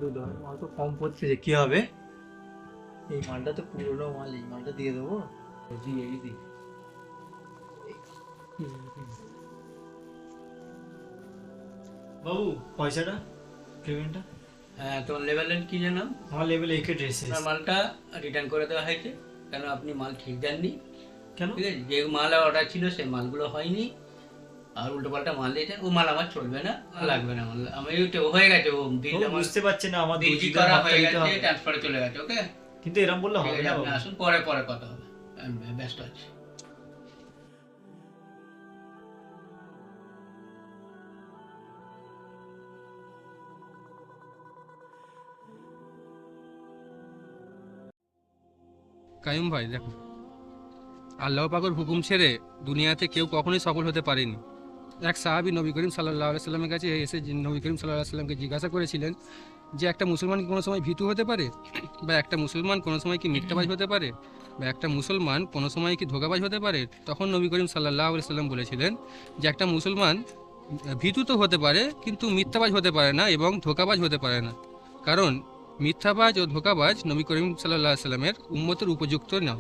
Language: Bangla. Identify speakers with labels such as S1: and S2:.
S1: দুধ হয়, মাল তো কম পড়ছে, যে কি হবে? এই মালটা তো পুরোনো মাল, এই মালটা দিয়ে দেবো। জি এই দি
S2: বাবু, পয়সাটা, পেমেন্টটা।
S3: হ্যাঁ, তোমার লেভেলের কি যেন?
S2: আমার লেভেল একে ড্রেস
S3: আপনার মালটা রিটার্ন করে দেওয়া হয়েছে, কেন আপনি মাল ঠিক দেননি।
S2: কেন?
S3: ঠিক আছে, যে মাল অর্ডার ছিল সেই মালগুলো হয়নি, আর উল্টো পাল্টা মাল দিয়েছেন, ও মাল আমার চলবে না, লাগবে না মাল। আমি ওইটা হয়ে গেছে, ও বিল
S2: বাবু,
S3: আমার
S2: বুঝতে পারছেন না, আমার
S3: বিল
S2: 2 GB
S3: করা
S2: হাতটা
S3: হয়ে
S2: দিতে
S3: গেছে,
S2: হবে।
S3: ট্রান্সফারে চলে গেছে। ওকে,
S2: কিন্তু এরম বললে
S3: ঠিক
S2: হবে
S3: আছে,
S2: না
S3: আপনি
S2: বাবু।
S3: আসুন, পরে পরে কথা হবে, আমি ব্যস্ত আছি।
S4: কাইম ভাই দেখো, আল্লাহ পাকের হুকুম ছেড়ে দুনিয়াতে কেউ কখনোই সফল হতে পারেনি। এক সাহাবী নবী করিম সাল্লাল্লাহু আলাইহি সাল্লামের কাছে এসে নবী করিম সাল্লাল্লাহু আলাইহি সাল্লামকে জিজ্ঞাসা করেছিলেন যে একটা মুসলমান কি কোনো সময় ভীতু হতে পারে, বা একটা মুসলমান কোনো সময় কি মিথ্যাবাজ হতে পারে, বা একটা মুসলমান কোনো সময় কি ধোঁকাবাজ হতে পারে। তখন নবী করিম সাল্লাল্লাহু আলাইহি সাল্লাম বলেছিলেন যে একটা মুসলমান ভীতু তো হতে পারে, কিন্তু মিথ্যাবাজ হতে পারে না এবং ধোঁকাবাজ হতে পারে না। কারণ মিথ্যাবাজ ও ধোঁকাবাজ নবী করিম সাল্লাল্লাহু আলাইহি সাল্লামের উম্মতের উপযুক্ত না।